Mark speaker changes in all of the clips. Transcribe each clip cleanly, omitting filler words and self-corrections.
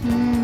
Speaker 1: Hmm.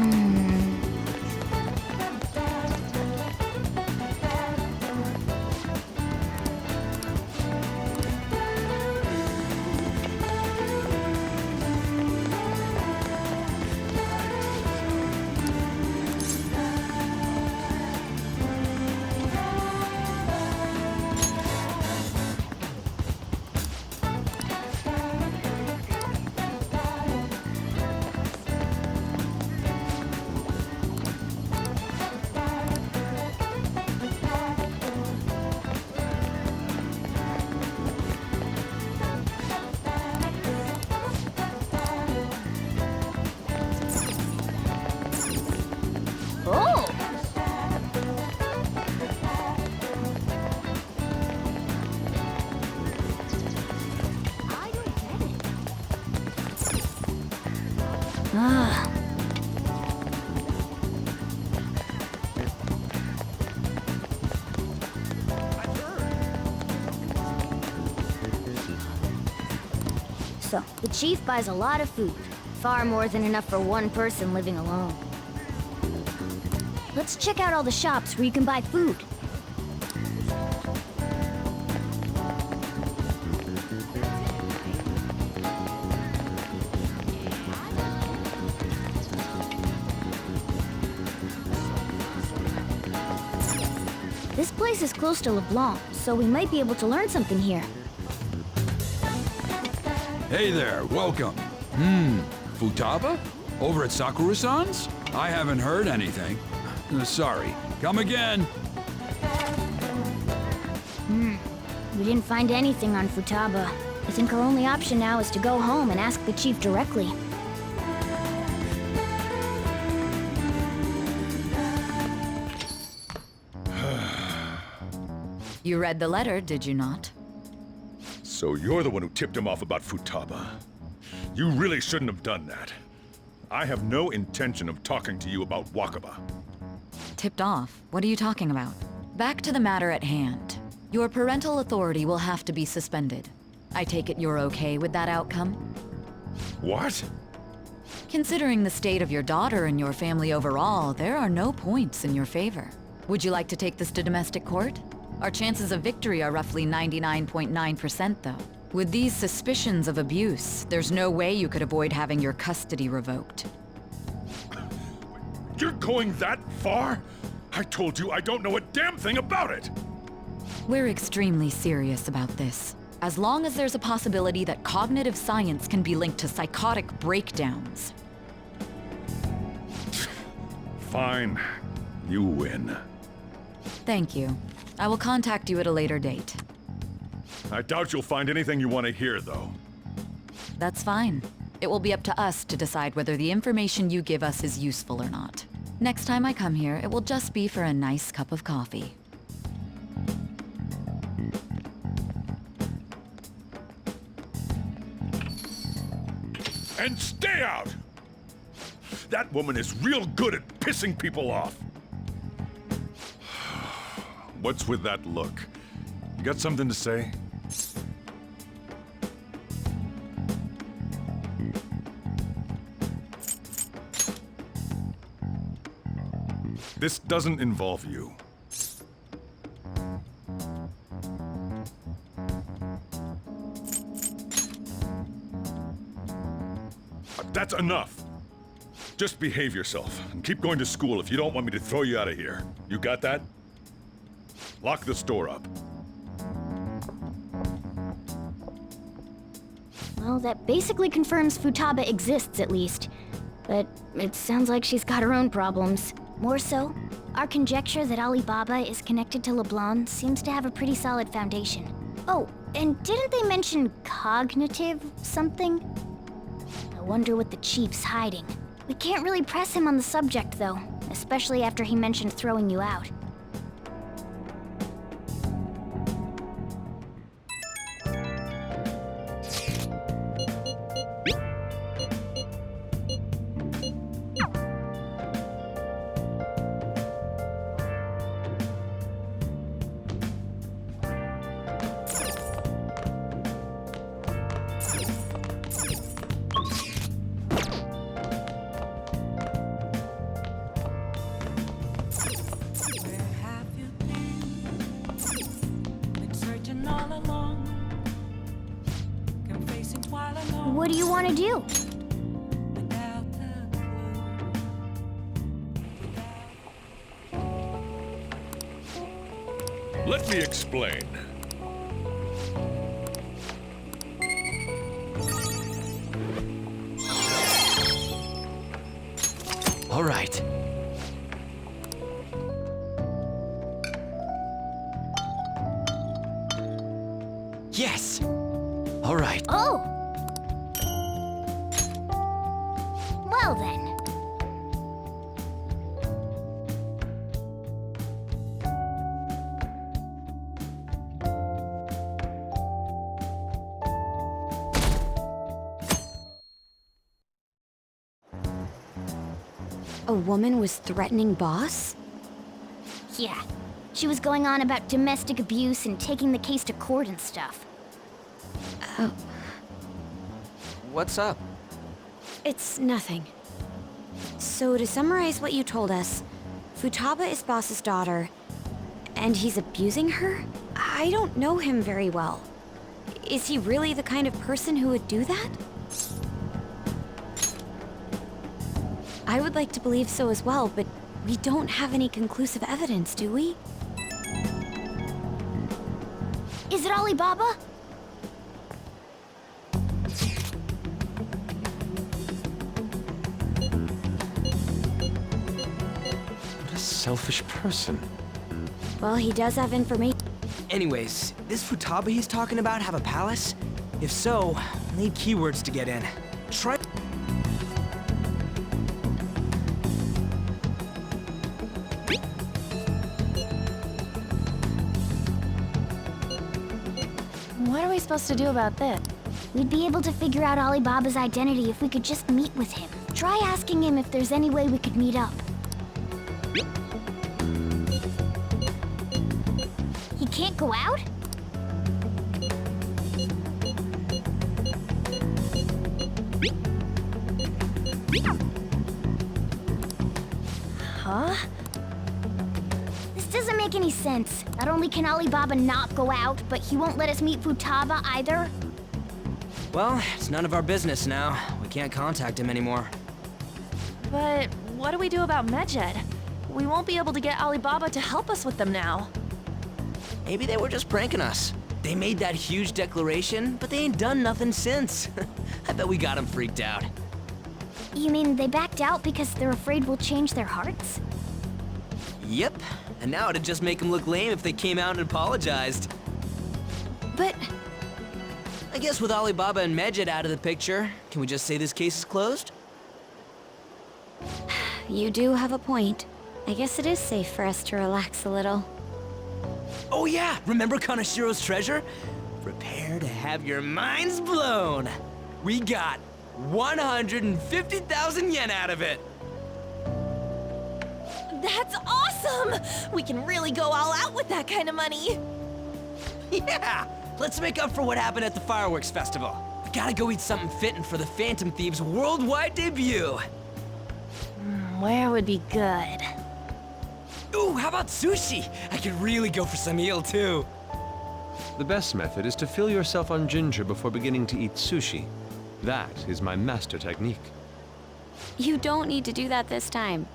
Speaker 1: Oh! I don't get it. Ah. So, the chief buys a lot of food. Far more than enough for one person living alone. Let's check out all the shops where you can buy food. This place is close to Leblanc, so we might be able to learn something here.
Speaker 2: Hey there, welcome. Futaba? Over at Sakura-san's? I haven't heard anything. Sorry. Come again.
Speaker 1: We didn't find anything on Futaba. I think our only option now is to go home and ask the chief directly.
Speaker 3: You read the letter, did you not?
Speaker 4: So you're the one who tipped him off about Futaba. You really shouldn't have done that. I have no intention of talking to you about Wakaba.
Speaker 3: Tipped off? What are you talking about? Back to the matter at hand. Your parental authority will have to be suspended. I take it you're okay with that outcome?
Speaker 4: What?
Speaker 3: Considering the state of your daughter and your family overall, there are no points in your favor. Would you like to take this to domestic court? Our chances of victory are roughly 99.9%, though. With these suspicions of abuse, there's no way you could avoid having your custody revoked.
Speaker 4: You're going that far? I told you I don't know a damn thing about it!
Speaker 3: We're extremely serious about this. As long as there's a possibility that cognitive science can be linked to psychotic breakdowns.
Speaker 4: Fine. You win.
Speaker 3: Thank you. I will contact you at a later date.
Speaker 4: I doubt you'll find anything you want to hear, though.
Speaker 3: That's fine. It will be up to us to decide whether the information you give us is useful or not. Next time I come here, it will just be for a nice cup of coffee.
Speaker 4: And stay out! That woman is real good at pissing people off. What's with that look? You got something to say? This doesn't involve you. That's enough. Just behave yourself and keep going to school if you don't want me to throw you out of here. You got that? Lock the store up.
Speaker 1: Well, that basically confirms Futaba exists, at least. But it sounds like she's got her own problems. More so, our conjecture that Alibaba is connected to Leblanc seems to have a pretty solid foundation. Oh, and didn't they mention cognitive something? I wonder what the chief's hiding. We can't really press him on the subject, though, especially after he mentioned throwing you out. What do you want to do?
Speaker 4: Let me explain.
Speaker 5: All right. Yes! All right.
Speaker 1: Oh! Well then.
Speaker 6: A woman was threatening Boss?
Speaker 1: Yeah. She was going on about domestic abuse and taking the case to court and stuff.
Speaker 5: What's up?
Speaker 6: It's nothing. So to summarize what you told us, Futaba is Boss's daughter, and he's abusing her? I don't know him very well. Is he really the kind of person who would do that? I would like to believe so as well, but we don't have any conclusive evidence, do we?
Speaker 1: Is it Alibaba?
Speaker 7: What a selfish person.
Speaker 6: Well, he does have information.
Speaker 5: Anyways, this Futaba he's talking about have a palace? If so, we'll need keywords to get in. Try...
Speaker 8: What are we supposed to do about this?
Speaker 1: We'd be able to figure out Alibaba's identity if we could just meet with him. Try asking him if there's any way we could meet up. He can't go out?
Speaker 8: Huh?
Speaker 1: This doesn't make any sense. Not only can Alibaba not go out, but he won't let us meet Futaba either.
Speaker 5: Well, it's none of our business now. We can't contact him anymore.
Speaker 8: But what do we do about Medjed? We won't be able to get Alibaba to help us with them now.
Speaker 5: Maybe they were just pranking us. They made that huge declaration, but they ain't done nothing since. I bet we got them freaked out.
Speaker 1: You mean they backed out because they're afraid we'll change their hearts?
Speaker 5: Yep, and now it'd just make them look lame if they came out and apologized.
Speaker 6: But
Speaker 5: I guess with Alibaba and Medjed out of the picture, can we just say this case is closed?
Speaker 6: you do have a point. I guess it is safe for us to relax a little.
Speaker 5: Oh yeah, remember Kanashiro's treasure? Prepare to have your minds blown. We got 150,000 yen out of it.
Speaker 8: That's awesome! We can really go all out with that kind of money.
Speaker 5: Yeah, let's make up for what happened at the fireworks festival. We gotta go eat something fitting for the Phantom Thieves' worldwide debut.
Speaker 8: Where would be good?
Speaker 5: Ooh, how about sushi? I could really go for some eel too.
Speaker 7: The best method is to fill yourself on ginger before beginning to eat sushi. That is my master technique.
Speaker 6: You don't need to do that this time.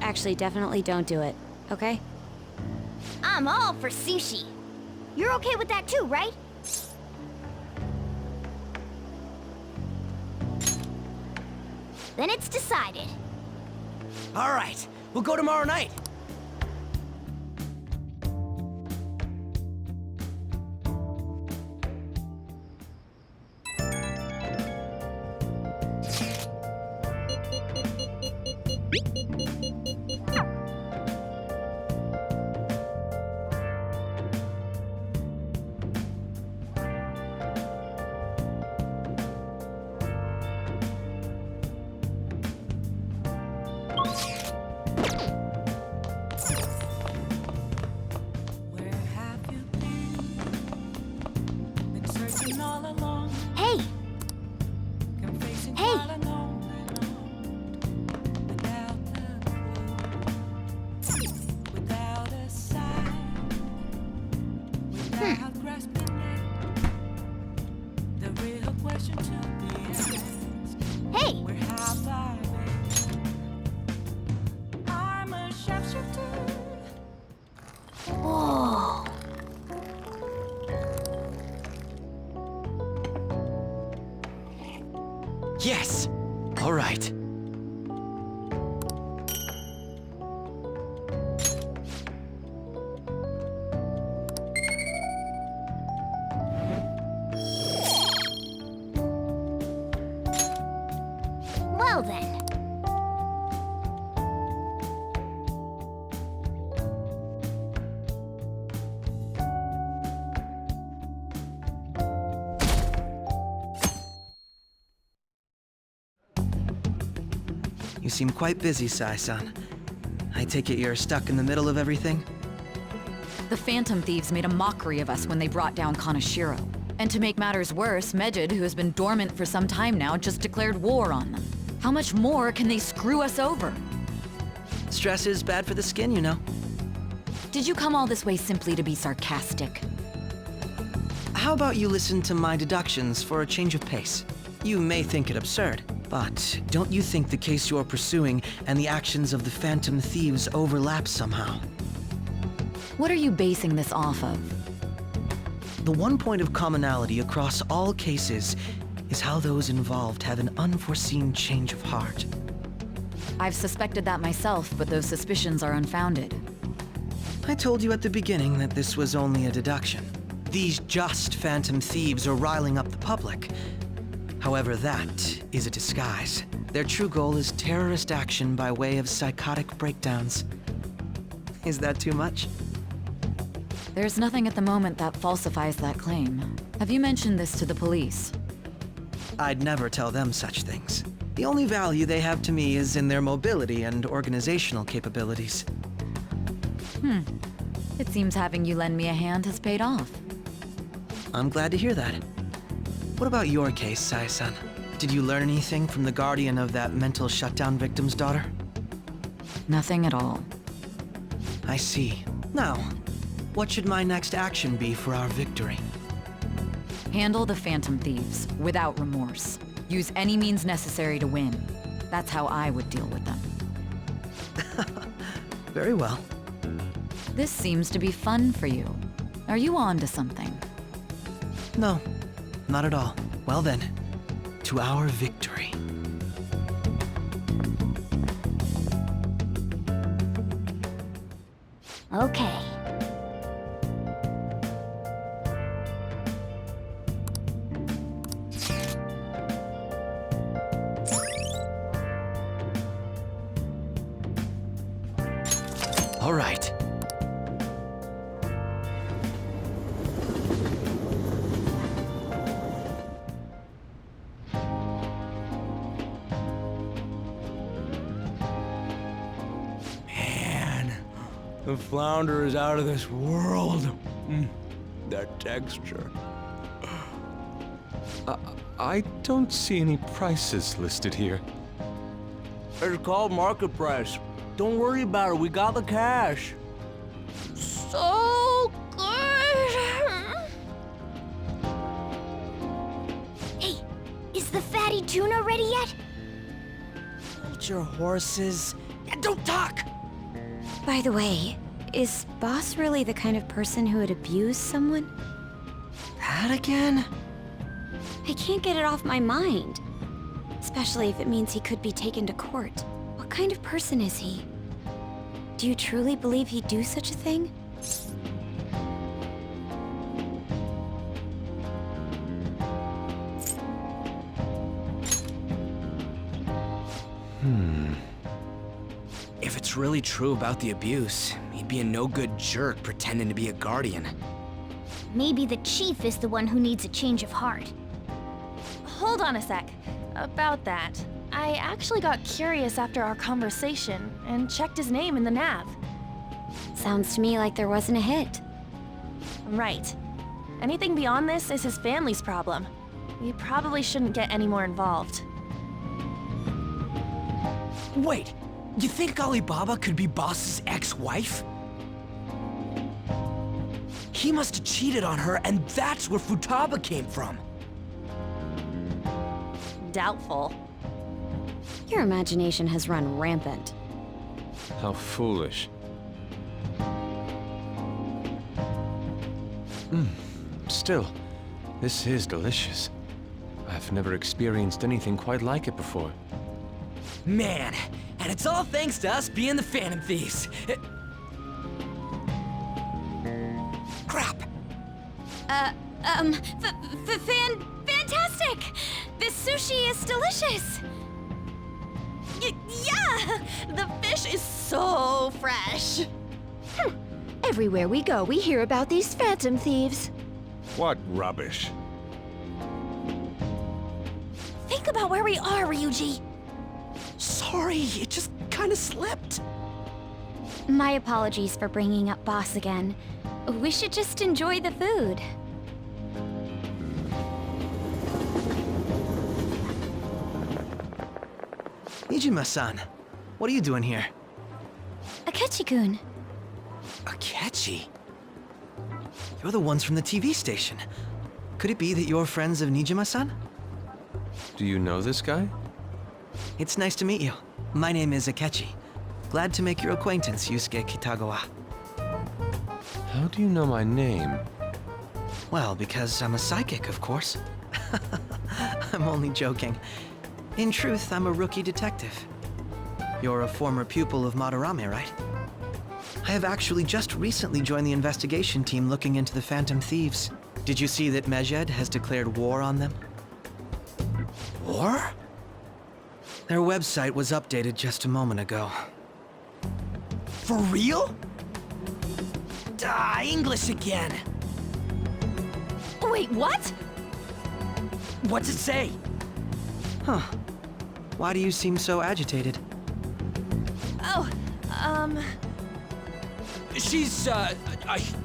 Speaker 6: Actually, definitely don't do it, okay?
Speaker 1: I'm all for sushi. You're okay with that too, right? Then it's decided.
Speaker 5: All right, we'll go tomorrow night.
Speaker 1: Hey! Hey!
Speaker 5: Yes! All right.
Speaker 1: Well then.
Speaker 9: You seem quite busy, Sai-san. I take it you're stuck in the middle of everything?
Speaker 3: The Phantom Thieves made a mockery of us when they brought down Kaneshiro. And to make matters worse, Medjed, who has been dormant for some time now, just declared war on them. How much more can they screw us over?
Speaker 9: Stress is bad for the skin, you know.
Speaker 3: Did you come all this way simply to be sarcastic?
Speaker 9: How about you listen to my deductions for a change of pace? You may think it absurd, but don't you think the case you're pursuing and the actions of the Phantom Thieves overlap somehow?
Speaker 3: What are you basing this off of?
Speaker 9: The one point of commonality across all cases is how those involved have an unforeseen change of heart.
Speaker 3: I've suspected that myself, but those suspicions are unfounded.
Speaker 9: I told you at the beginning that this was only a deduction. These just Phantom Thieves are riling up the public. However, that is a disguise. Their true goal is terrorist action by way of psychotic breakdowns. Is that too much?
Speaker 3: There's nothing at the moment that falsifies that claim. Have you mentioned this to the police?
Speaker 9: I'd never tell them such things. The only value they have to me is in their mobility and organizational capabilities.
Speaker 3: It seems having you lend me a hand has paid off.
Speaker 9: I'm glad to hear that. What about your case, Sai-san? Did you learn anything from the guardian of that mental shutdown victim's daughter?
Speaker 3: Nothing at all.
Speaker 9: I see. Now, what should my next action be for our victory?
Speaker 3: Handle the Phantom Thieves, without remorse. Use any means necessary to win. That's how I would deal with them.
Speaker 9: Very well.
Speaker 3: This seems to be fun for you. Are you on to something?
Speaker 9: No, not at all. Well then, to our victory.
Speaker 1: Okay.
Speaker 5: All right. Man, the flounder is out of this world. That texture.
Speaker 7: I don't see any prices listed here.
Speaker 5: It's called market price. Don't worry about it, we got the cash.
Speaker 1: So good! Hey, is the fatty tuna ready yet?
Speaker 5: Hold your horses and don't talk!
Speaker 6: By the way, is Boss really the kind of person who would abuse someone?
Speaker 9: That again?
Speaker 6: I can't get it off my mind. Especially if it means he could be taken to court. What kind of person is he? Do you truly believe he'd do such a thing?
Speaker 5: If it's really true about the abuse, he'd be a no-good jerk pretending to be a guardian.
Speaker 1: Maybe the chief is the one who needs a change of heart.
Speaker 8: Hold on a sec. About that, I actually got curious after our conversation and checked his name in the nav.
Speaker 6: Sounds to me like there wasn't a hit.
Speaker 8: Right. Anything beyond this is his family's problem. We probably shouldn't get any more involved.
Speaker 5: Wait, you think Alibaba could be Boss's ex-wife? He must have cheated on her, and that's where Futaba came from.
Speaker 8: Doubtful.
Speaker 6: Your imagination has run rampant.
Speaker 7: How foolish. Still, this is delicious. I've never experienced anything quite like it before.
Speaker 5: Man, and it's all thanks to us being the Phantom Thieves. Crap!
Speaker 6: Fantastic! This sushi is delicious!
Speaker 8: Yeah! The fish is so fresh.
Speaker 6: Everywhere we go, we hear about these phantom thieves.
Speaker 4: What rubbish.
Speaker 8: Think about where we are, Ryuji.
Speaker 5: Sorry, it just kinda slipped.
Speaker 6: My apologies for bringing up Boss again. We should just enjoy the food.
Speaker 9: Nijima-san, what are you doing here?
Speaker 6: Akechi-kun.
Speaker 5: Akechi?
Speaker 9: You're the ones from the TV station. Could it be that you're friends of Nijima-san?
Speaker 7: Do you know this guy?
Speaker 9: It's nice to meet you. My name is Akechi. Glad to make your acquaintance, Yusuke Kitagawa.
Speaker 7: How do you know my name?
Speaker 9: Well, because I'm a psychic, of course. I'm only joking. In truth, I'm a rookie detective. You're a former pupil of Madarame, right? I have actually just recently joined the investigation team looking into the Phantom Thieves. Did you see that Mejed has declared war on them?
Speaker 5: War?
Speaker 9: Their website was updated just a moment ago.
Speaker 5: For real? English again.
Speaker 8: Wait, what?
Speaker 5: What's it say?
Speaker 9: Huh. Why do you seem so agitated?
Speaker 8: Oh,
Speaker 5: She's, a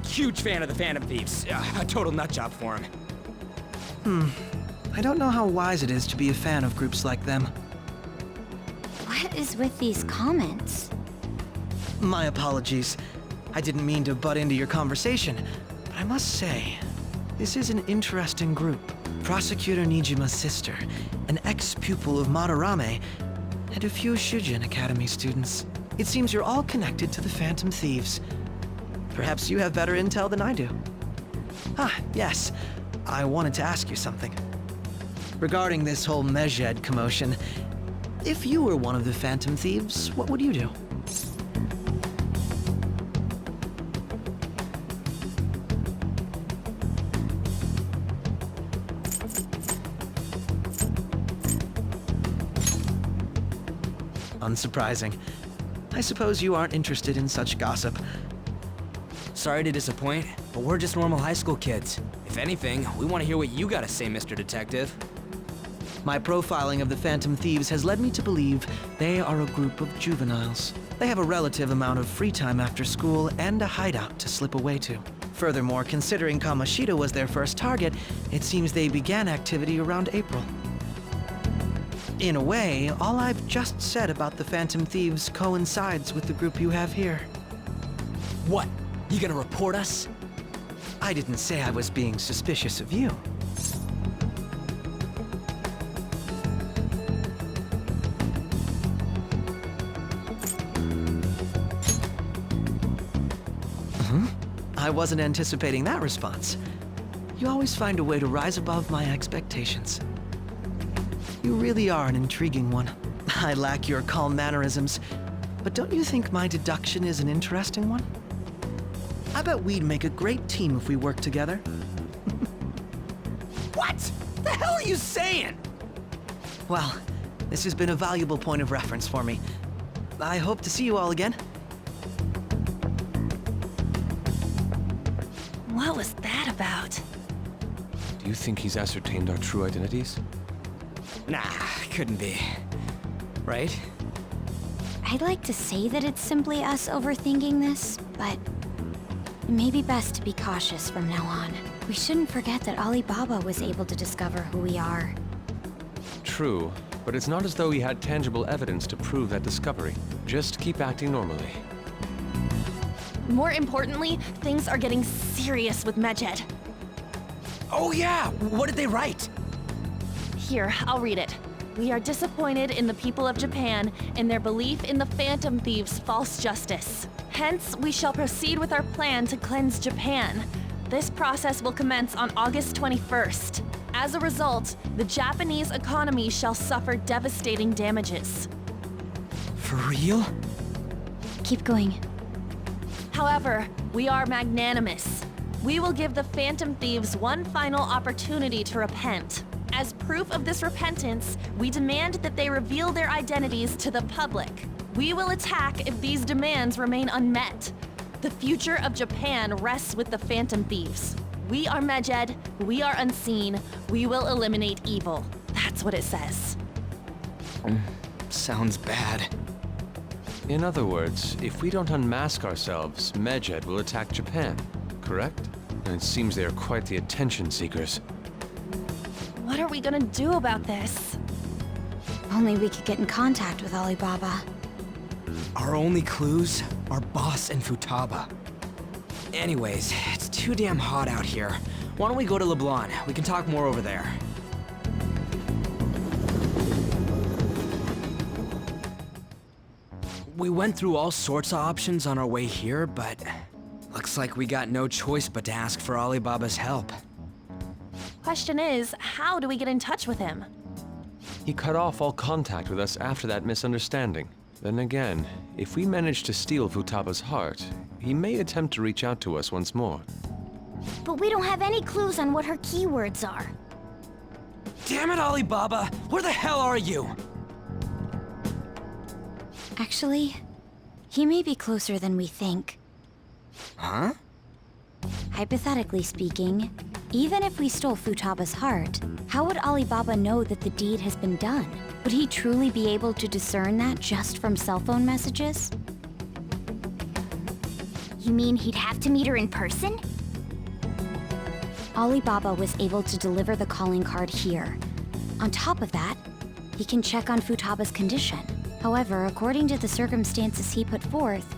Speaker 5: huge fan of the Phantom Thieves. A total nutjob for him.
Speaker 9: I don't know how wise it is to be a fan of groups like them.
Speaker 6: What is with these comments?
Speaker 9: My apologies. I didn't mean to butt into your conversation, but I must say, this is an interesting group. Prosecutor Nijima's sister, an ex-pupil of Madarame, and a few Shujin Academy students. It seems you're all connected to the Phantom Thieves. Perhaps you have better intel than I do. Ah, yes. I wanted to ask you something. Regarding this whole Mejed commotion, if you were one of the Phantom Thieves, what would you do? Unsurprising. I suppose you aren't interested in such gossip.
Speaker 5: Sorry to disappoint, but we're just normal high school kids. If anything, we want to hear what you gotta say, Mr. Detective.
Speaker 9: My profiling of the Phantom Thieves has led me to believe they are a group of juveniles. They have a relative amount of free time after school and a hideout to slip away to. Furthermore, considering Kamoshida was their first target, it seems they began activity around April. In a way, all I've just said about the Phantom Thieves coincides with the group you have here.
Speaker 5: What? You gonna report us?
Speaker 9: I didn't say I was being suspicious of you. I wasn't anticipating that response. You always find a way to rise above my expectations. You really are an intriguing one. I lack your calm mannerisms, but don't you think my deduction is an interesting one? I bet we'd make a great team if we worked together.
Speaker 5: What? The hell are you saying?
Speaker 9: Well, this has been a valuable point of reference for me. I hope to see you all again.
Speaker 8: what was that about?
Speaker 7: Do you think he's ascertained our true identities?
Speaker 5: Nah, couldn't be. Right?
Speaker 6: I'd like to say that it's simply us overthinking this, but it may be best to be cautious from now on. We shouldn't forget that Alibaba was able to discover who we are.
Speaker 7: True, but it's not as though he had tangible evidence to prove that discovery. Just keep acting normally.
Speaker 8: More importantly, things are getting serious with Mejed.
Speaker 5: Oh yeah! What did they write?
Speaker 8: Here, I'll read it. We are disappointed in the people of Japan in their belief in the Phantom Thieves' false justice. Hence, we shall proceed with our plan to cleanse Japan. This process will commence on August 21st. As a result, the Japanese economy shall suffer devastating damages.
Speaker 5: For real?
Speaker 6: Keep going.
Speaker 8: However, we are magnanimous. We will give the Phantom Thieves one final opportunity to repent. As proof of this repentance, we demand that they reveal their identities to the public. We will attack if these demands remain unmet. The future of Japan rests with the Phantom Thieves. We are Medjed, we are unseen, we will eliminate evil. That's what it says.
Speaker 5: Sounds bad.
Speaker 7: In other words, if we don't unmask ourselves, Medjed will attack Japan, correct? And it seems they are quite the attention seekers.
Speaker 8: What are we gonna do about this?
Speaker 6: Only we could get in contact with Alibaba.
Speaker 5: Our only clues are Boss and Futaba. Anyways, it's too damn hot out here. Why don't we go to Leblanc? We can talk more over there. We went through all sorts of options on our way here, but looks like we got no choice but to ask for Alibaba's help.
Speaker 8: Question is, how do we get in touch with him?
Speaker 7: He cut off all contact with us after that misunderstanding. Then again, if we manage to steal Futaba's heart, he may attempt to reach out to us once more.
Speaker 1: But we don't have any clues on what her keywords are.
Speaker 5: Damn it, Alibaba! Where the hell are you?
Speaker 6: Actually, he may be closer than we think.
Speaker 5: Huh?
Speaker 6: Hypothetically speaking, even if we stole Futaba's heart, how would Alibaba know that the deed has been done? Would he truly be able to discern that just from cell phone messages?
Speaker 1: You mean he'd have to meet her in person?
Speaker 6: Alibaba was able to deliver the calling card here. On top of that, he can check on Futaba's condition. However, according to the circumstances he put forth,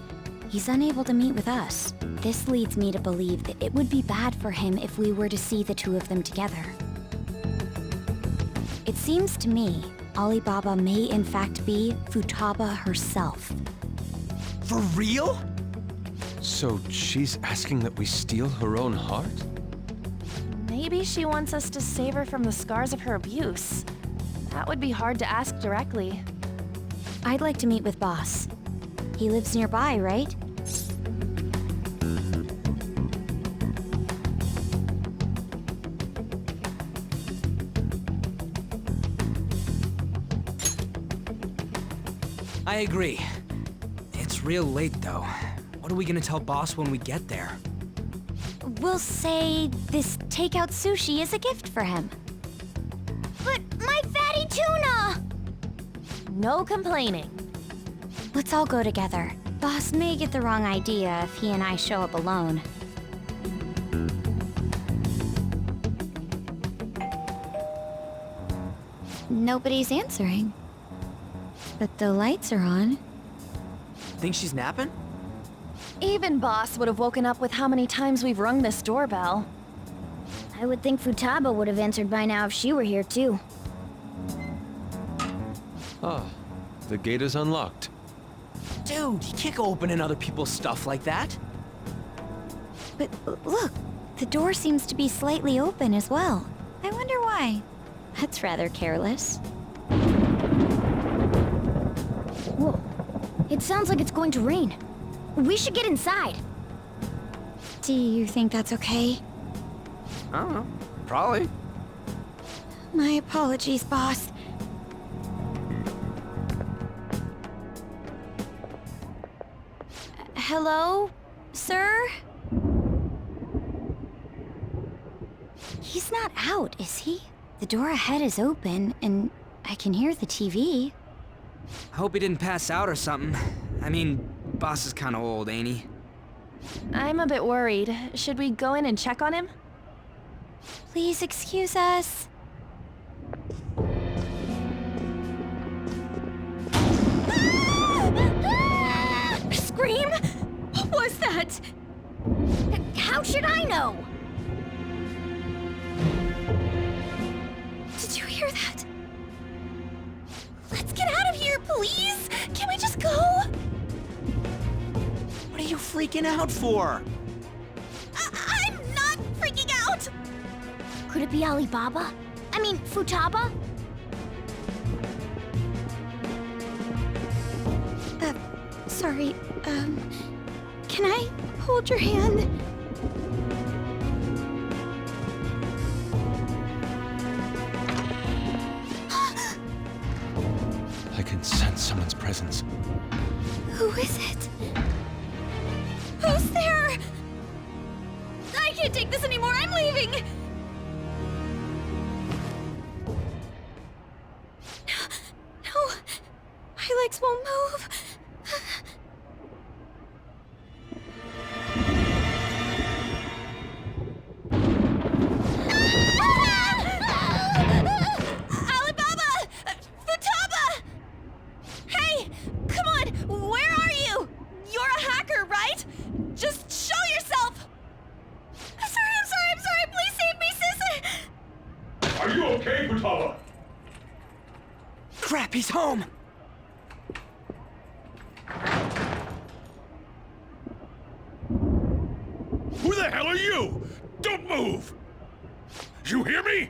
Speaker 6: he's unable to meet with us. This leads me to believe that it would be bad for him if we were to see the two of them together. It seems to me Alibaba may in fact be Futaba herself.
Speaker 5: For real?
Speaker 7: So she's asking that we steal her own heart?
Speaker 8: Maybe she wants us to save her from the scars of her abuse. That would be hard to ask directly.
Speaker 6: I'd like to meet with Boss. He lives nearby, right?
Speaker 5: I agree. It's real late, though. What are we gonna tell Boss when we get there?
Speaker 6: We'll say this takeout sushi is a gift for him.
Speaker 1: But my fatty tuna!
Speaker 8: No complaining.
Speaker 6: Let's all go together. Boss may get the wrong idea if he and I show up alone. Nobody's answering. But the lights are on.
Speaker 5: Think she's napping?
Speaker 8: Even Boss would have woken up with how many times we've rung this doorbell.
Speaker 1: I would think Futaba would have answered by now if she were here too.
Speaker 7: Ah, the gate is unlocked.
Speaker 5: Dude, you can't go opening other people's stuff like that.
Speaker 6: But look, the door seems to be slightly open as well. I wonder why. That's rather careless.
Speaker 1: Whoa. It sounds like it's going to rain. We should get inside.
Speaker 6: Do you think that's okay?
Speaker 5: I don't know. Probably.
Speaker 6: My apologies, boss. Hello, sir? He's not out, is he? The door ahead is open, and I can hear the TV.
Speaker 5: I hope he didn't pass out or something. I mean, Boss is kinda old, ain't he?
Speaker 8: I'm a bit worried. Should we go in and check on him?
Speaker 6: Please excuse us.
Speaker 1: Scream? What was that? How should I know?
Speaker 6: Did you hear that?
Speaker 8: Let's get out of here, please! Can we just go?
Speaker 5: What are you freaking out for?
Speaker 8: I'm not freaking out!
Speaker 1: Could it be Alibaba? I mean, Futaba?
Speaker 6: Sorry, can I hold your hand?
Speaker 7: I can sense someone's presence.
Speaker 6: Who is it? Who's there? I can't take this anymore, I'm leaving! No, my legs won't move. Alibaba! Futaba! Hey, come on, where are you? You're a hacker, right? Just show yourself! I'm sorry, please save me, sis!
Speaker 4: Are you okay, Futaba?
Speaker 5: Crap, he's home!
Speaker 4: Who the hell are you? Don't move! You hear me?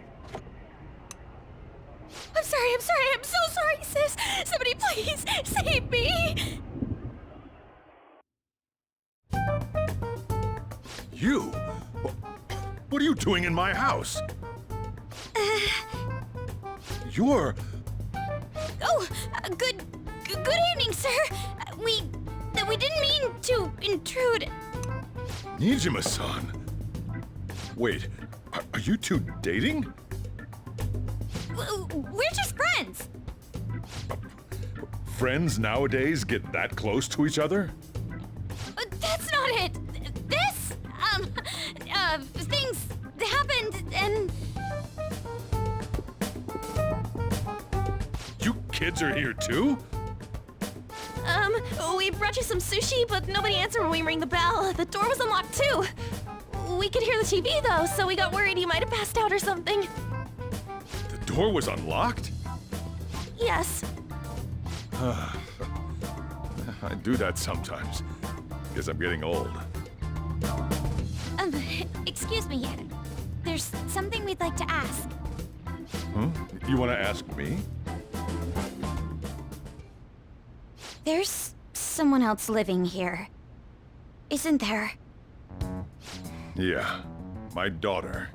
Speaker 6: I'm so sorry, sis! Somebody please save me!
Speaker 4: You? What are you doing in my house? You're...
Speaker 6: Oh, good evening, sir. We didn't mean to intrude.
Speaker 4: Nijima-san. Wait, are you two dating?
Speaker 6: We're just friends.
Speaker 4: Friends nowadays get that close to each other?
Speaker 6: That's not it. This, things happened and...
Speaker 4: You kids are here too?
Speaker 8: We brought you some sushi, but nobody answered when we rang the bell. The door was unlocked too. We could hear the TV though, so we got worried you might have passed out or something.
Speaker 4: The door was unlocked?
Speaker 8: Yes.
Speaker 4: I do that sometimes. Guess I'm getting old.
Speaker 6: Excuse me. There's something we'd like to ask.
Speaker 4: Huh? You want to ask me?
Speaker 6: There's someone else living here, isn't there?
Speaker 4: Yeah, my daughter.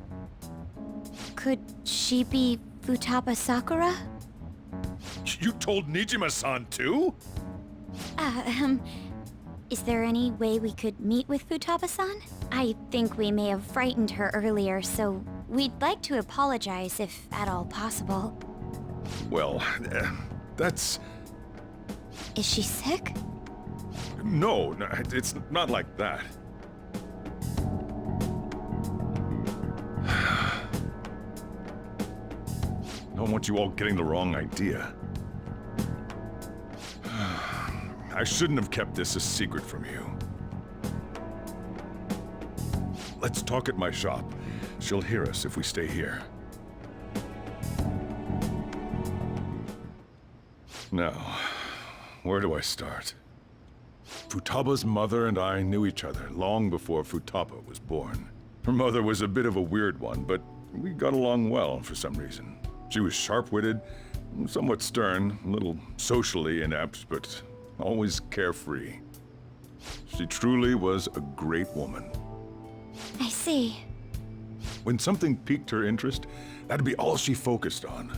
Speaker 6: Could she be Futaba Sakura?
Speaker 4: You told Nijima-san too?
Speaker 6: Is there any way we could meet with Futaba-san? I think we may have frightened her earlier, so we'd like to apologize if at all possible.
Speaker 4: Well, that's...
Speaker 6: Is she sick?
Speaker 4: No, it's not like that. I don't want you all getting the wrong idea. I shouldn't have kept this a secret from you. Let's talk at my shop. She'll hear us if we stay here. Now, where do I start? Futaba's mother and I knew each other long before Futaba was born. Her mother was a bit of a weird one, but we got along well for some reason. She was sharp-witted, somewhat stern, a little socially inept, but always carefree. She truly was a great woman.
Speaker 6: I see.
Speaker 4: When something piqued her interest, that'd be all she focused on.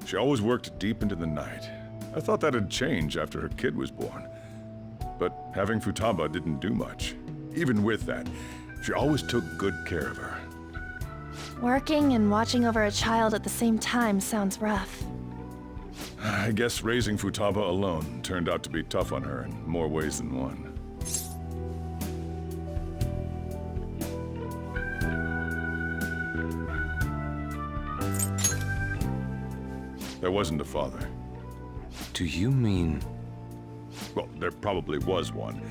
Speaker 4: She always worked deep into the night. I thought that'd change after her kid was born. But having Futaba didn't do much. Even with that, she always took good care of her.
Speaker 8: Working and watching over a child at the same time sounds rough.
Speaker 4: I guess raising Futaba alone turned out to be tough on her in more ways than one. There wasn't a father.
Speaker 7: Do you mean...
Speaker 4: Well, there probably was one.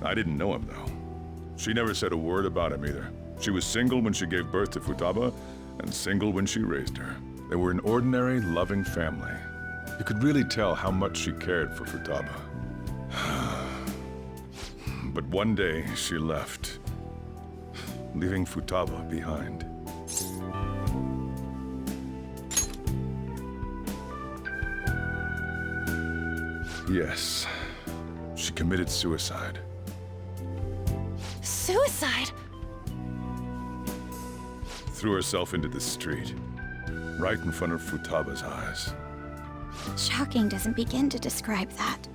Speaker 4: I didn't know him, though. She never said a word about him either. She was single when she gave birth to Futaba, and single when she raised her. They were an ordinary, loving family. You could really tell how much she cared for Futaba. But one day, she left, leaving Futaba behind. Yes. She committed suicide.
Speaker 8: Suicide?
Speaker 4: Threw herself into the street, right in front of Futaba's eyes.
Speaker 6: Shocking doesn't begin to describe that.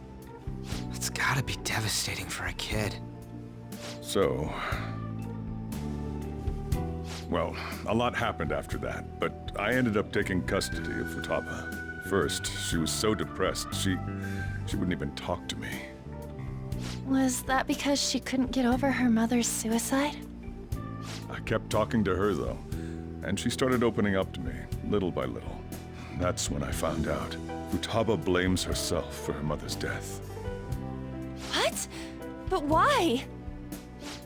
Speaker 5: It's gotta be devastating for a kid.
Speaker 4: So... well, a lot happened after that, but I ended up taking custody of Futaba. First, she was so depressed, she wouldn't even talk to me.
Speaker 8: Was that because she couldn't get over her mother's suicide?
Speaker 4: I kept talking to her, though, and she started opening up to me, little by little. That's when I found out. Futaba blames herself for her mother's death.
Speaker 8: What? But why?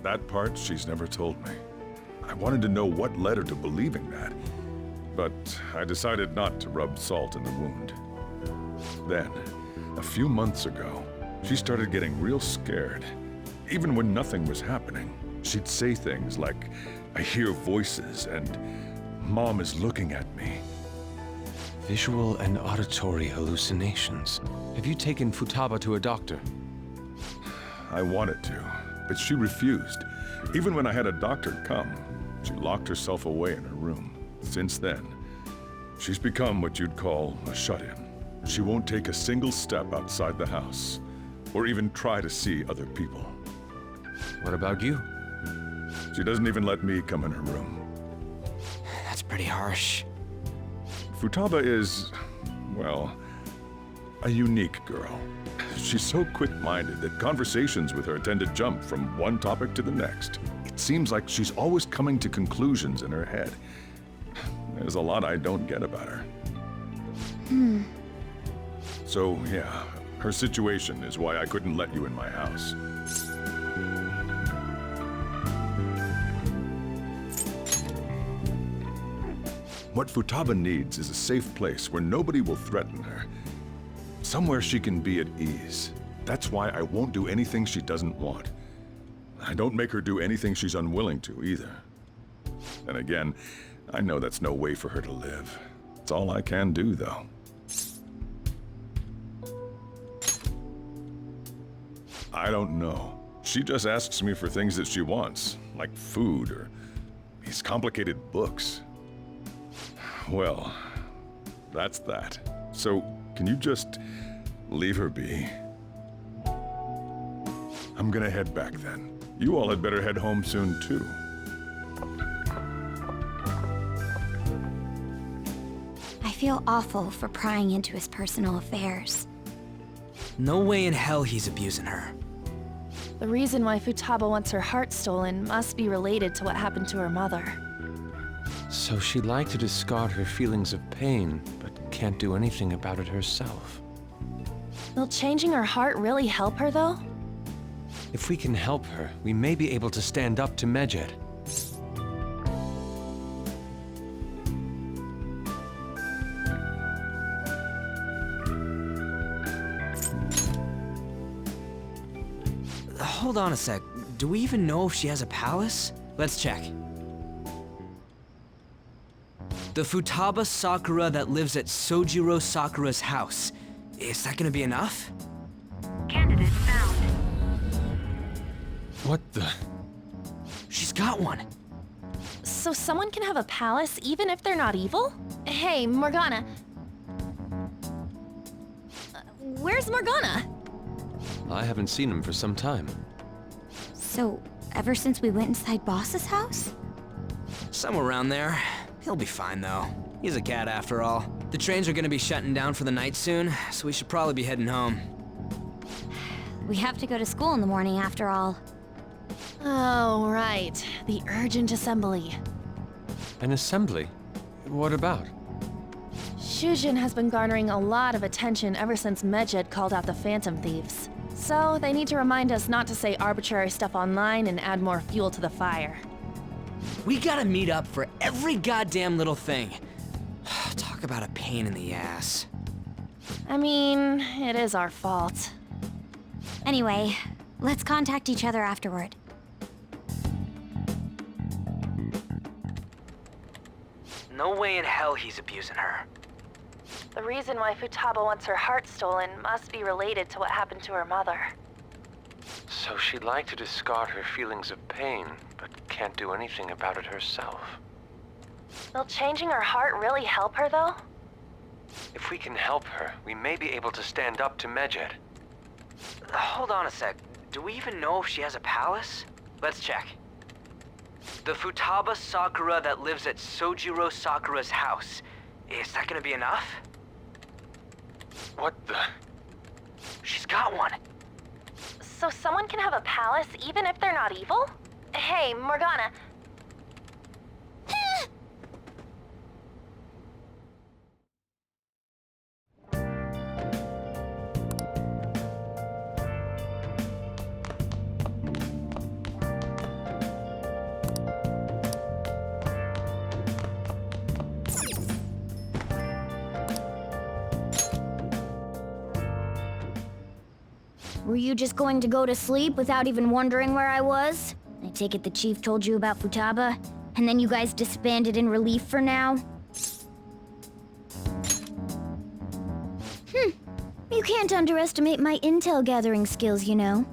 Speaker 4: That part she's never told me. I wanted to know what led her to believing that, but I decided not to rub salt in the wound. Then, a few months ago, she started getting real scared. Even when nothing was happening, she'd say things like, "I hear voices," and "Mom is looking at me."
Speaker 7: Visual and auditory hallucinations. Have you taken Futaba to a doctor?
Speaker 4: I wanted to, but she refused. Even when I had a doctor come, she locked herself away in her room. Since then, she's become what you'd call a shut-in. She won't take a single step outside the house, or even try to see other people.
Speaker 7: What about you?
Speaker 4: She doesn't even let me come in her room.
Speaker 5: That's pretty harsh.
Speaker 4: Futaba is, well, a unique girl. She's so quick-minded that conversations with her tend to jump from one topic to the next. It seems like she's always coming to conclusions in her head. There's a lot I don't get about her. So, yeah, her situation is why I couldn't let you in my house. What Futaba needs is a safe place where nobody will threaten her. Somewhere she can be at ease. That's why I won't do anything she doesn't want. I don't make her do anything she's unwilling to, either. And again, I know that's no way for her to live. It's all I can do, though. I don't know. She just asks me for things that she wants, like food or these complicated books. Well, that's that. So, can you just leave her be? I'm gonna head back then. You all had better head home soon, too.
Speaker 6: I feel awful for prying into his personal affairs.
Speaker 5: No way in hell he's abusing her.
Speaker 8: The reason why Futaba wants her heart stolen must be related to what happened to her mother.
Speaker 7: So she'd like to discard her feelings of pain, but can't do anything about it herself.
Speaker 8: Will changing her heart really help her, though?
Speaker 7: If we can help her, we may be able to stand up to Medjed.
Speaker 5: Hold on a sec. Do we even know if she has a palace? Let's check. The Futaba Sakura that lives at Sojiro Sakura's house. Is that gonna be enough?
Speaker 10: Candidate found.
Speaker 7: What the?
Speaker 5: She's got one.
Speaker 8: So someone can have a palace even if they're not evil? Hey, Morgana. Where's Morgana?
Speaker 7: I haven't seen him for some time.
Speaker 6: So, ever since we went inside Boss's house?
Speaker 5: Somewhere around there. He'll be fine, though. He's a cat, after all. The trains are gonna be shutting down for the night soon, so we should probably be heading home.
Speaker 6: We have to go to school in the morning, after all.
Speaker 8: Oh, right. The urgent assembly.
Speaker 7: An assembly? What about?
Speaker 8: Shujin has been garnering a lot of attention ever since Medjed called out the Phantom Thieves. So, they need to remind us not to say arbitrary stuff online and add more fuel to the fire.
Speaker 5: We gotta meet up for every goddamn little thing. Talk about a pain in the ass.
Speaker 8: I mean, it is our fault.
Speaker 6: Anyway, let's contact each other afterward.
Speaker 5: No way in hell he's abusing her.
Speaker 8: The reason why Futaba wants her heart stolen must be related to what happened to her mother.
Speaker 7: So she'd like to discard her feelings of pain, but can't do anything about it herself.
Speaker 8: Will changing her heart really help her, though?
Speaker 7: If we can help her, we may be able to stand up to Medjed.
Speaker 5: Hold on a sec. Do we even know if she has a palace? Let's check. The Futaba Sakura that lives at Sojiro Sakura's house. Is that gonna be enough?
Speaker 7: What the?
Speaker 5: She's got one.
Speaker 8: So someone can have a palace even if they're not evil? Hey, Morgana.
Speaker 1: Were you just going to go to sleep without even wondering where I was? I take it the chief told you about Futaba, and then you guys disbanded in relief for now? You can't underestimate my intel gathering skills, you know.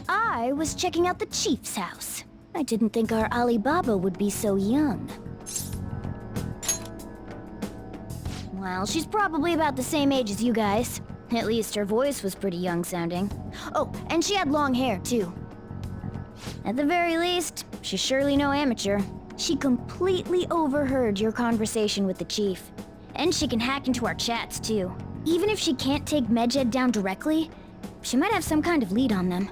Speaker 1: I was checking out the chief's house. I didn't think our Alibaba would be so young. Well, she's probably about the same age as you guys. At least her voice was pretty young sounding. Oh, and she had long hair, too. At the very least, she's surely no amateur. She completely overheard your conversation with the chief. And she can hack into our chats, too. Even if she can't take Medjed down directly, she might have some kind of lead on them.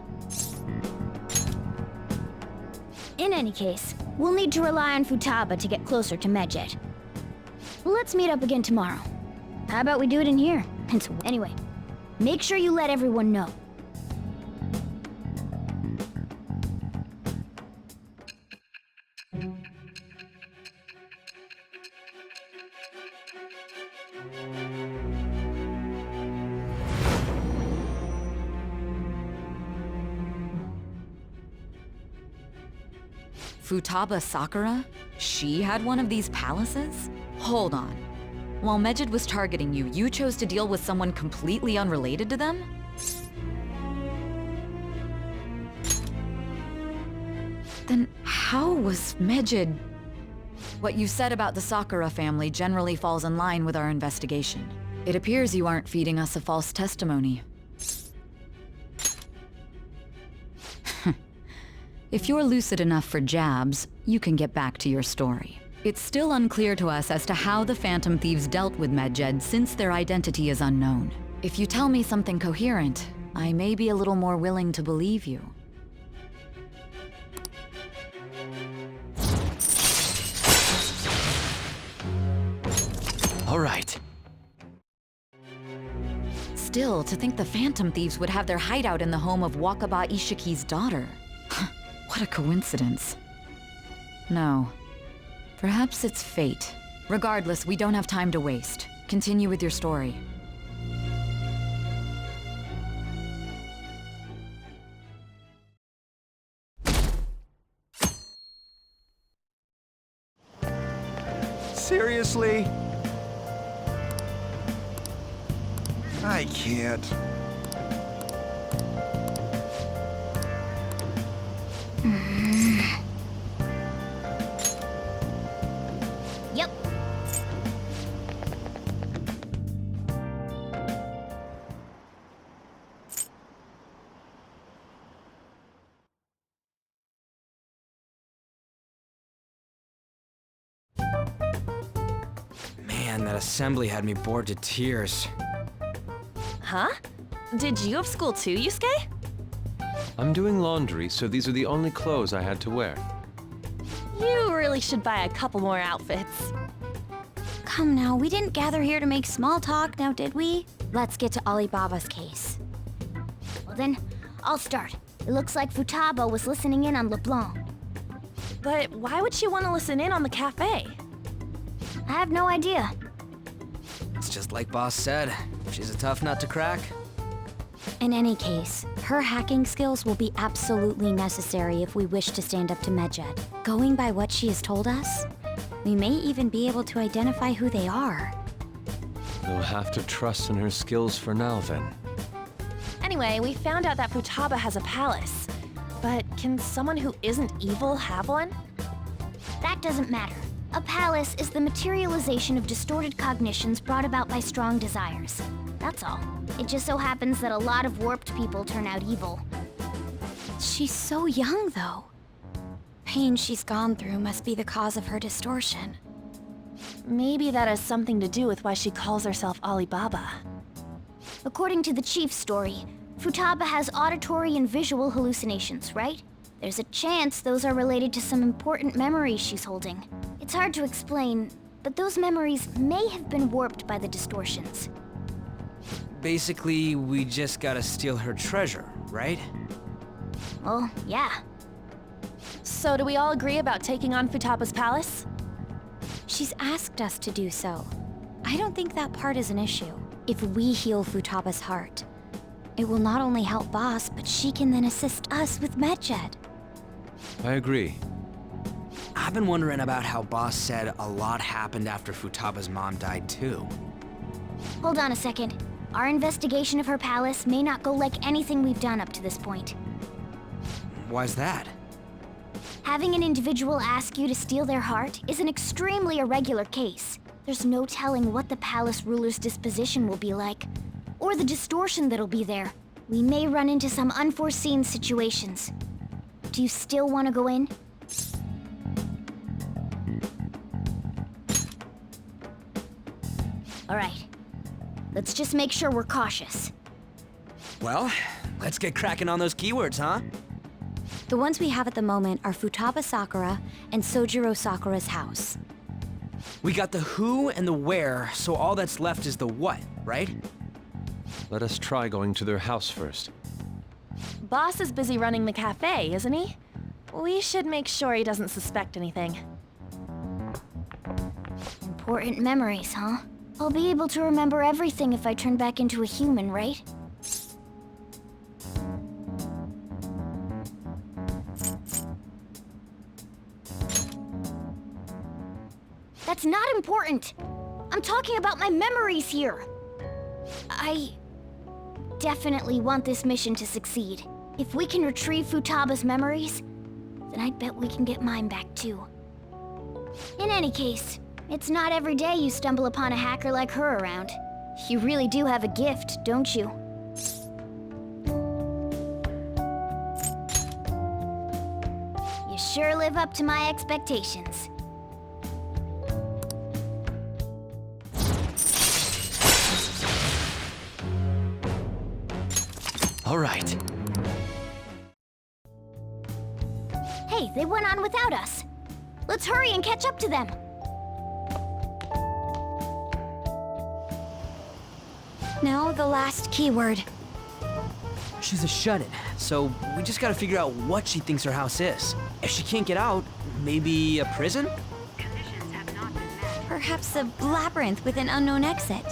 Speaker 1: In any case, we'll need to rely on Futaba to get closer to Medjed. Let's meet up again tomorrow. How about we do it in here? Anyway, make sure you let everyone know.
Speaker 3: Futaba Sakura? She had one of these palaces? Hold on. While Medjed was targeting you, you chose to deal with someone completely unrelated to them? Then how was Medjed... What you said about the Sakura family generally falls in line with our investigation. It appears you aren't feeding us a false testimony. If you're lucid enough for jabs, you can get back to your story. It's still unclear to us as to how the Phantom Thieves dealt with Medjed since their identity is unknown. If you tell me something coherent, I may be a little more willing to believe you.
Speaker 5: All right.
Speaker 3: Still, to think the Phantom Thieves would have their hideout in the home of Wakaba Ishiki's daughter. What a coincidence. No. Perhaps it's fate. Regardless, we don't have time to waste. Continue with your story.
Speaker 11: Seriously? I can't.
Speaker 1: Yep.
Speaker 5: Man, that assembly had me bored to tears.
Speaker 8: Huh? Did you have school too, Yusuke?
Speaker 7: I'm doing laundry, so these are the only clothes I had to wear.
Speaker 8: You really should buy a couple more outfits.
Speaker 6: Come now, we didn't gather here to make small talk, now did we? Let's get to Alibaba's case.
Speaker 1: Well then, I'll start. It looks like Futaba was listening in on Leblanc.
Speaker 8: But why would she want to listen in on the cafe?
Speaker 1: I have no idea.
Speaker 5: It's just like Boss said. She's a tough nut to crack.
Speaker 6: In any case, her hacking skills will be absolutely necessary if we wish to stand up to Medjed. Going by what she has told us, we may even be able to identify who they are.
Speaker 7: We'll have to trust in her skills for now, then.
Speaker 8: Anyway, we found out that Futaba has a palace. But can someone who isn't evil have one?
Speaker 1: That doesn't matter. A palace is the materialization of distorted cognitions brought about by strong desires. That's all. It just so happens that a lot of warped people turn out evil.
Speaker 6: She's so young, though. Pain she's gone through must be the cause of her distortion.
Speaker 8: Maybe that has something to do with why she calls herself Alibaba.
Speaker 1: According to the chief's story, Futaba has auditory and visual hallucinations, right? There's a chance those are related to some important memories she's holding. It's hard to explain, but those memories may have been warped by the distortions.
Speaker 12: Basically, we just gotta steal her treasure, right?
Speaker 1: Well, yeah.
Speaker 8: So do we all agree about taking on Futaba's palace?
Speaker 6: She's asked us to do so. I don't think that part is an issue. If we heal Futaba's heart, it will not only help Boss, but she can then assist us with Medjed.
Speaker 7: I agree.
Speaker 12: I've been wondering about how Boss said a lot happened after Futaba's mom died too.
Speaker 1: Hold on a second. Our investigation of her palace may not go like anything we've done up to this point.
Speaker 12: Why's that?
Speaker 1: Having an individual ask you to steal their heart is an extremely irregular case. There's no telling what the palace ruler's disposition will be like, or the distortion that'll be there. We may run into some unforeseen situations. Do you still want to go in? All right. Let's just make sure we're cautious.
Speaker 12: Well, let's get cracking on those keywords, huh?
Speaker 6: The ones we have at the moment are Futaba Sakura and Sojiro Sakura's house.
Speaker 12: We got the who and the where, so all that's left is the what, right?
Speaker 7: Let us try going to their house first.
Speaker 8: Boss is busy running the cafe, isn't he? We should make sure he doesn't suspect anything.
Speaker 1: Important memories, huh? I'll be able to remember everything if I turn back into a human, right? That's not important. I'm talking about my memories here. I definitely want this mission to succeed. If we can retrieve Futaba's memories, then I bet we can get mine back too. In any case, it's not every day you stumble upon a hacker like her around. You really do have a gift, don't you? You sure live up to my expectations.
Speaker 12: All right.
Speaker 1: Hey, they went on without us. Let's hurry and catch up to them.
Speaker 6: Now the last keyword.
Speaker 12: She's a shut-in, so we just gotta figure out what she thinks her house is. If she can't get out, maybe a prison?
Speaker 10: Conditions have not been met.
Speaker 6: Perhaps a labyrinth with an unknown exit.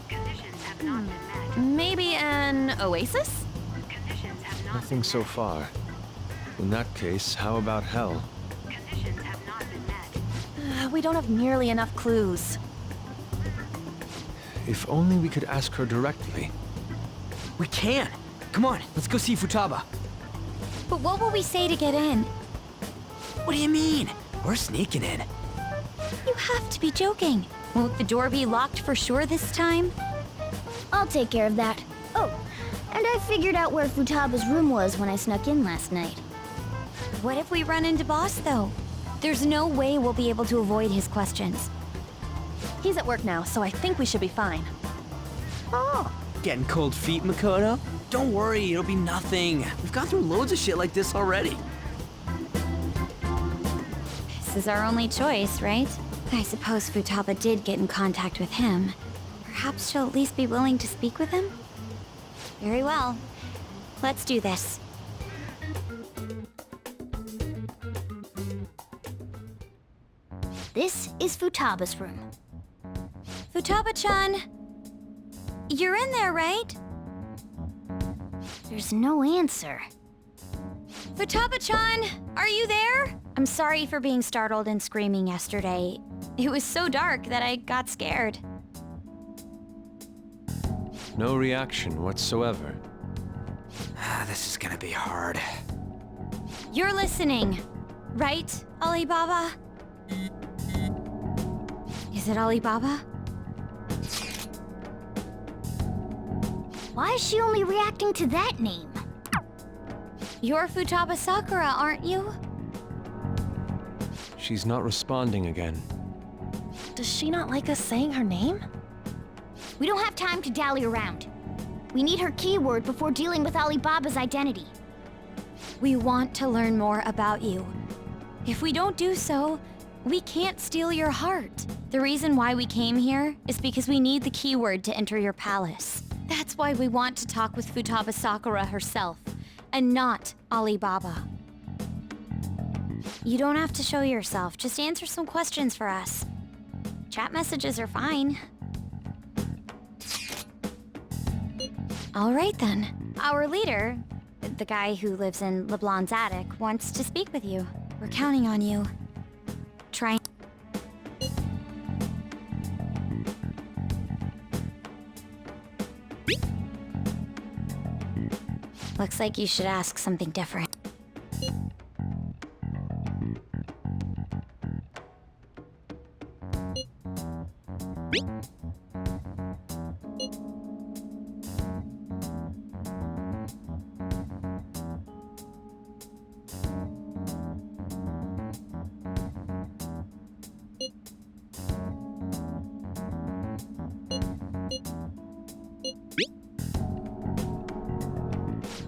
Speaker 10: Conditions have not been met.
Speaker 8: Maybe an oasis?
Speaker 10: Conditions have not
Speaker 7: Nothing so far. In that case, how about hell?
Speaker 10: Conditions have not been met.
Speaker 8: We don't have nearly enough clues.
Speaker 7: If only we could ask her directly.
Speaker 12: We can! Come on, let's go see Futaba.
Speaker 6: But what will we say to get in?
Speaker 12: What do you mean? We're sneaking in.
Speaker 6: You have to be joking. Won't the door be locked for sure this time?
Speaker 1: I'll take care of that. Oh, and I figured out where Futaba's room was when I snuck in last night.
Speaker 6: What if we run into Boss, though? There's no way we'll be able to avoid his questions.
Speaker 8: He's at work now, so I think we should be fine.
Speaker 12: Oh, getting cold feet, Makoto? Don't worry, it'll be nothing. We've gone through loads of shit like this already.
Speaker 6: This is our only choice, right? I suppose Futaba did get in contact with him. Perhaps she'll at least be willing to speak with him? Very well. Let's do this.
Speaker 1: This is Futaba's room.
Speaker 6: Futaba-chan! You're in there, right?
Speaker 1: There's no answer.
Speaker 6: Futaba-chan! Are you there? I'm sorry for being startled and screaming yesterday. It was so dark that I got scared.
Speaker 7: no reaction whatsoever.
Speaker 9: This is gonna be hard.
Speaker 6: You're listening, right, Alibaba? Is it Alibaba?
Speaker 1: Why is she only reacting to that name?
Speaker 6: You're Futaba Sakura, aren't you?
Speaker 7: She's not responding again.
Speaker 8: Does she not like us saying her name?
Speaker 1: We don't have time to dally around. We need her keyword before dealing with Alibaba's identity.
Speaker 6: We want to learn more about you. If we don't do so, we can't steal your heart. The reason why we came here is because we need the keyword to enter your palace. That's why we want to talk with Futaba Sakura herself, and not Alibaba. You don't have to show yourself, just answer some questions for us. Chat messages are fine. All right then. Our leader, the guy who lives in Leblanc's attic, wants to speak with you. We're counting on you. Try. Looks like you should ask something different.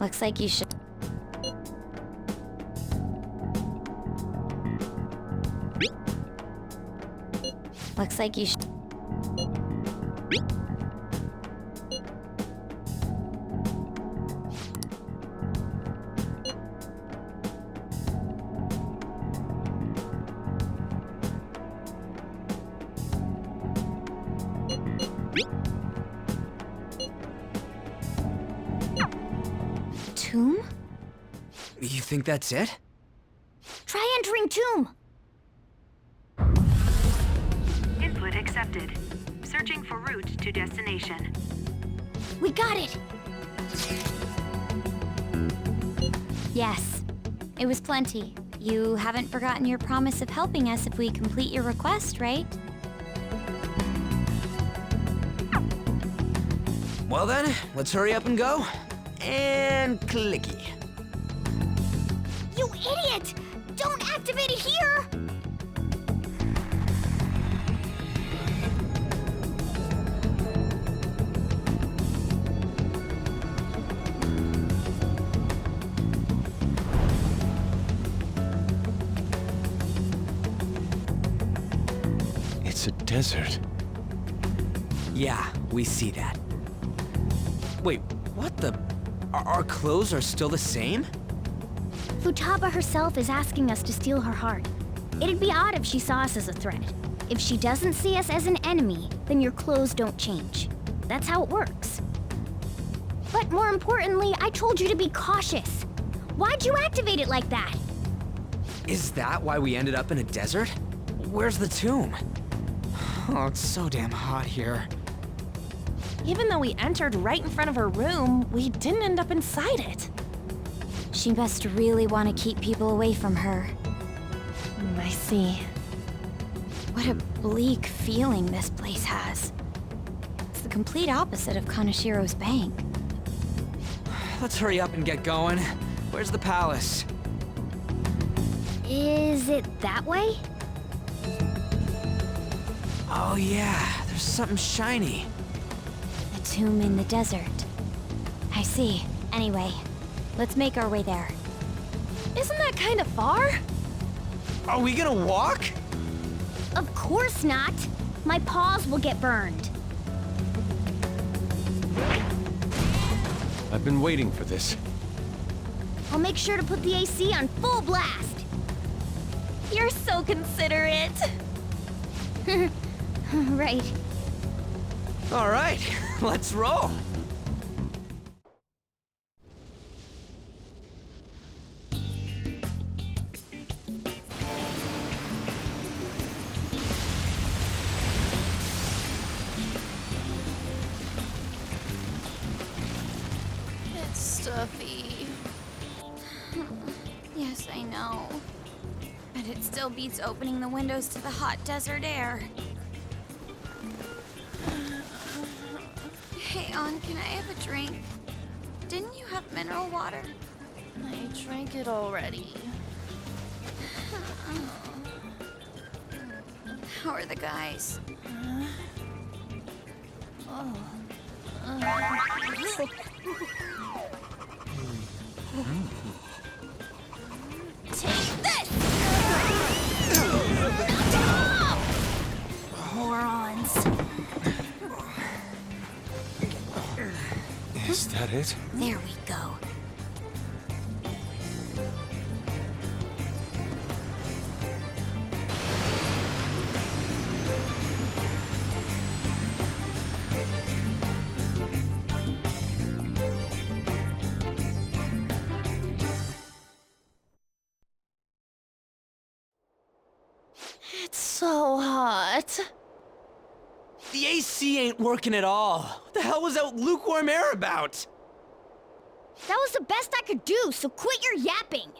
Speaker 6: Looks like you should. Looks like you should. Tomb?
Speaker 9: You think that's it?
Speaker 1: Try entering tomb!
Speaker 10: Input accepted. Searching for route to destination.
Speaker 1: We got it!
Speaker 6: Yes. It was plenty. You haven't forgotten your promise of helping us if we complete your request, right?
Speaker 9: Well then, let's hurry up and go. And clicky.
Speaker 1: You idiot! Don't activate it here!
Speaker 7: It's a desert.
Speaker 9: Yeah, we see that. Wait, what the? Our clothes are still the same?
Speaker 1: Futaba herself is asking us to steal her heart. It'd be odd if she saw us as a threat. If she doesn't see us as an enemy, then your clothes don't change. That's how it works. But more importantly, I told you to be cautious. Why'd you activate it like that?
Speaker 9: Is that why we ended up in a desert? Where's the tomb? Oh, it's so damn hot here.
Speaker 8: Even though we entered right in front of her room, we didn't end up inside it.
Speaker 6: She must really want to keep people away from her.
Speaker 8: I see.
Speaker 6: What a bleak feeling this place has. It's the complete opposite of Kanashiro's bank.
Speaker 9: Let's hurry up and get going. Where's the palace?
Speaker 1: Is it that way?
Speaker 9: Oh yeah, there's something shiny.
Speaker 6: The tomb in the desert. I see. Anyway, let's make our way there.
Speaker 8: Isn't that kind of far?
Speaker 9: Are we gonna walk?
Speaker 1: Of course not. My paws will get burned.
Speaker 7: I've been waiting for this.
Speaker 1: I'll make sure to put the AC on full blast.
Speaker 8: You're so considerate.
Speaker 1: Right.
Speaker 9: All right, let's roll.
Speaker 13: Stuffy.
Speaker 6: Yes, I know. But it still beats opening the windows to the hot desert air. Hey, An, can I have a drink? Didn't you have mineral water?
Speaker 13: I drank it already.
Speaker 6: How are the guys?
Speaker 13: Take this! Morons.
Speaker 7: Is that it?
Speaker 6: There we go.
Speaker 13: It's so hot.
Speaker 12: The AC ain't working at all. What the hell was that lukewarm air about?
Speaker 1: That was the best I could do, so quit your yapping.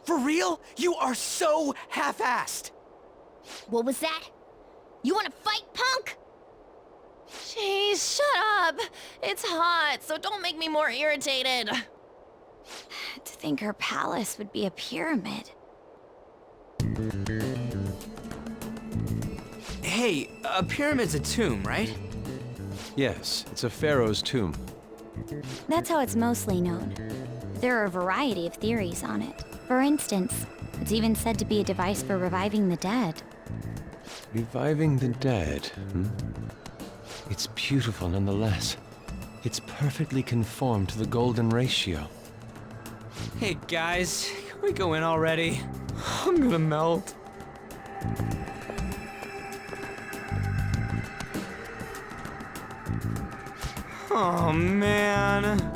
Speaker 12: For real? You are so half-assed.
Speaker 1: What was that? You wanna fight, punk?
Speaker 13: Jeez, shut up. It's hot, so don't make me more irritated.
Speaker 6: To think her palace would be a pyramid.
Speaker 12: Hey, a pyramid's a tomb, right?
Speaker 7: Yes, it's a pharaoh's tomb.
Speaker 6: That's how it's mostly known. There are a variety of theories on it. For instance, it's even said to be a device for reviving the dead.
Speaker 7: Reviving the dead, hmm? It's beautiful nonetheless. It's perfectly conformed to the golden ratio.
Speaker 12: Hey guys, can we go in already? I'm gonna melt. Oh man.